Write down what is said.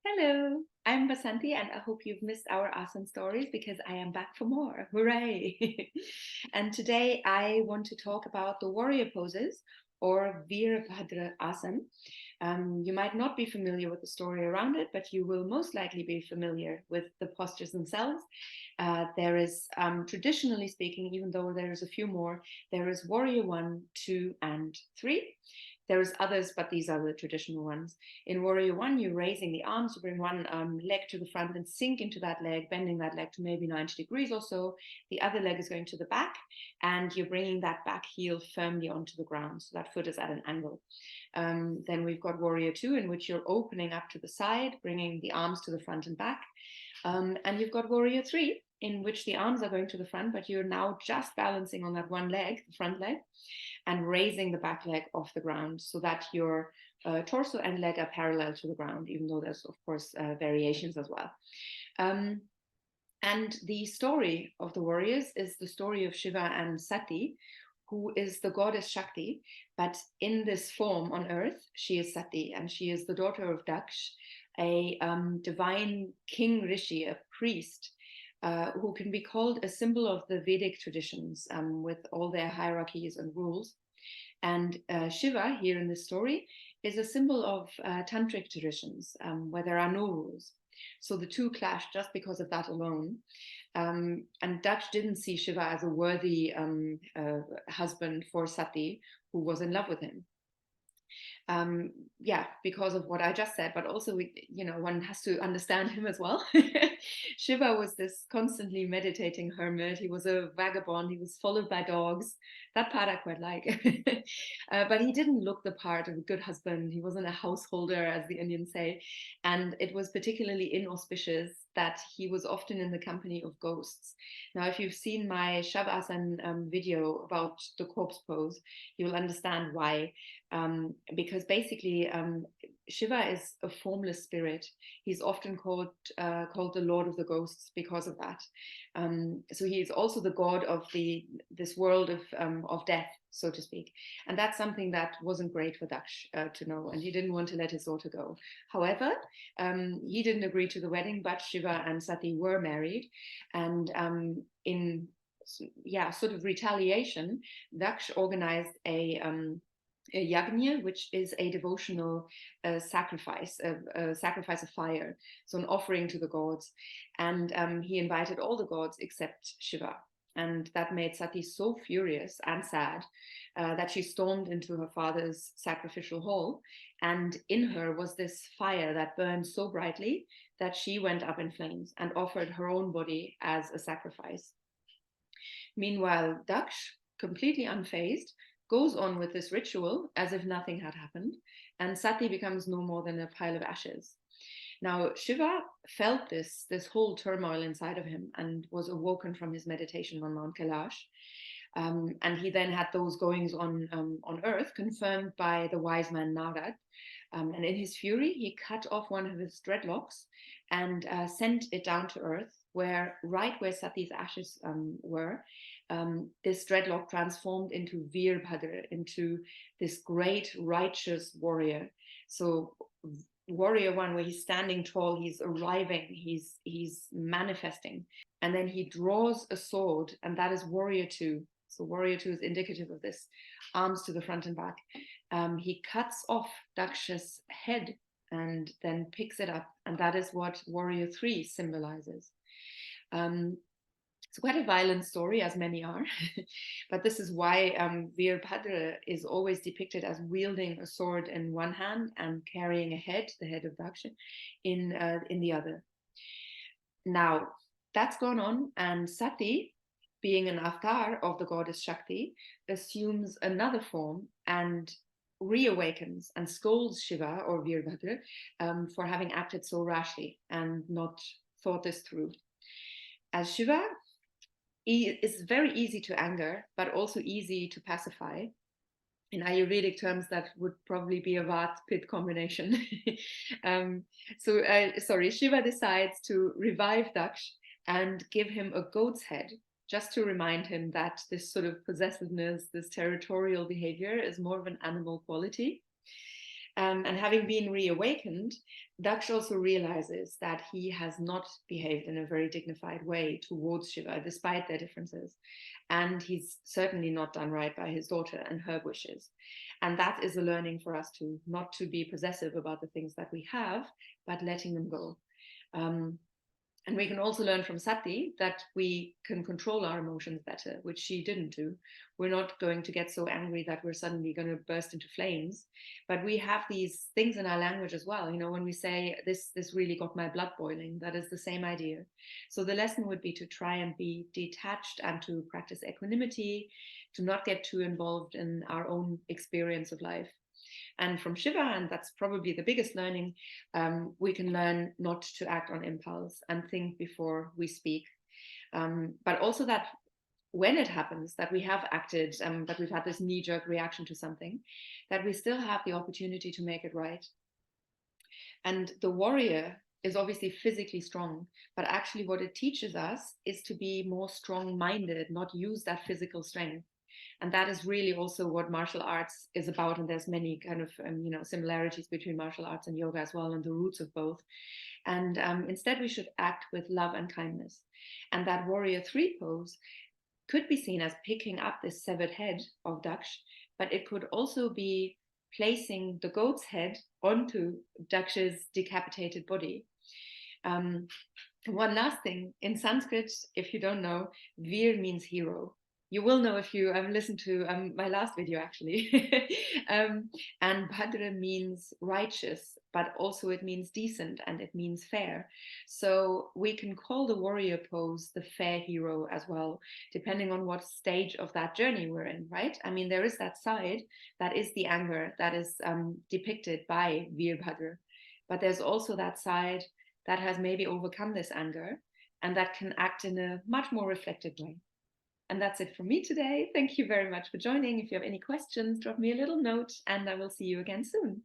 Hello, I'm Bassanti, and I hope you've missed our asan stories because I am back for more. Hooray! And today I want to talk about the warrior poses or Virabhadrasan. You might not be familiar with the story around it, but you will most likely be familiar with the postures themselves. There is, traditionally speaking, even though there is a few more, there is warrior 1, 2, and 3. There's others, but these are the traditional ones. In Warrior One, you're raising the arms, you bring one leg to the front and sink into that leg, bending that leg to maybe 90 degrees or so. The other leg is going to the back, and you're bringing that back heel firmly onto the ground. So that foot is at an angle. Then we've got Warrior Two, in which you're opening up to the side, bringing the arms to the front and back. And you've got Warrior Three, in which the arms are going to the front, but you're now just balancing on that one leg, the front leg, and raising the back leg off the ground so that your torso and leg are parallel to the ground, even though there's, of course, variations as well. And the story of the warriors is the story of Shiva and Sati, who is the goddess Shakti, but in this form on earth, she is Sati, and she is the daughter of Daksh, a divine king rishi, a priest, who can be called a symbol of the Vedic traditions with all their hierarchies and rules. And Shiva, here in this story, is a symbol of tantric traditions where there are no rules. So the two clash just because of that alone. And Daksh didn't see Shiva as a worthy husband for Sati, who was in love with him. Because of what I just said, but also, one has to understand him as well. Shiva was this constantly meditating hermit. He was a vagabond. He was followed by dogs. That part I quite like. But he didn't look the part of a good husband. He wasn't a householder, as the Indians say. And it was particularly inauspicious that he was often in the company of ghosts. Now, if you've seen my Shavasana video about the corpse pose, you'll understand why. Because basically Shiva is a formless spirit. He's often called the Lord of the Ghosts because of that. So he is also the god of this world of death, so to speak. And that's something that wasn't great for Daksh to know, and he didn't want to let his daughter go. However, he didn't agree to the wedding, but Shiva and Sati were married, and in sort of retaliation, Daksh organized a yajna, which is a devotional sacrifice, a sacrifice of fire, so an offering to the gods. And he invited all the gods except Shiva. And that made Sati so furious and sad that she stormed into her father's sacrificial hall. And in her was this fire that burned so brightly that she went up in flames and offered her own body as a sacrifice. Meanwhile, Daksh, completely unfazed, goes on with this ritual as if nothing had happened, and Sati becomes no more than a pile of ashes. Now, Shiva felt this whole turmoil inside of him and was awoken from his meditation on Mount Kailash. And he then had those goings on earth confirmed by the wise man Narad. And in his fury, he cut off one of his dreadlocks and sent it down to earth, right where Sati's ashes were. This dreadlock transformed into Virbhadra, into this great righteous warrior. So warrior 1, where he's standing tall, he's arriving, he's manifesting, and then he draws a sword, and that is warrior 2. So warrior 2 is indicative of this, arms to the front and back. He cuts off Daksha's head and then picks it up, and that is what warrior 3 symbolizes. It's quite a violent story, as many are, but this is why Virbhadra is always depicted as wielding a sword in one hand and carrying a head, the head of Daksha, in the other. Now, that's gone on, and Sati, being an avatar of the goddess Shakti, assumes another form and reawakens and scolds Shiva or Virbhadra for having acted so rashly and not thought this through. As Shiva is very easy to anger, but also easy to pacify. In Ayurvedic terms, that would probably be a Vat-Pit combination. Shiva decides to revive Daksh and give him a goat's head, just to remind him that this sort of possessiveness, this territorial behavior is more of an animal quality. And having been reawakened, Daksh also realizes that he has not behaved in a very dignified way towards Shiva, despite their differences. And he's certainly not done right by his daughter and her wishes. And that is a learning for us to not to be possessive about the things that we have, but letting them go. Um, and we can also learn from Sati that we can control our emotions better, which she didn't do. We're not going to get so angry that we're suddenly going to burst into flames. But we have these things in our language as well. You know, when we say this really got my blood boiling, that is the same idea. So the lesson would be to try and be detached and to practice equanimity, to not get too involved in our own experience of life. And from Shiva, and that's probably the biggest learning, we can learn not to act on impulse and think before we speak. But also that when it happens that we have acted, that we've had this knee-jerk reaction to something, that we still have the opportunity to make it right. And the warrior is obviously physically strong, but actually what it teaches us is to be more strong-minded, not use that physical strength. And that is really also what martial arts is about. And there's many kind of similarities between martial arts and yoga as well, and the roots of both. And instead we should act with love and kindness. And that warrior three pose could be seen as picking up this severed head of Daksh, but it could also be placing the goat's head onto Daksh's decapitated body. One last thing, in Sanskrit, if you don't know, Vir means hero. You will know if you listened to my last video, actually. And Bhadra means righteous, but also it means decent and it means fair. So we can call the warrior pose the fair hero as well, depending on what stage of that journey we're in, right? I mean, there is that side that is the anger that is depicted by Virbhadra, but there's also that side that has maybe overcome this anger and that can act in a much more reflective way. And that's it from me today. Thank you very much for joining. If you have any questions, drop me a little note and I will see you again soon.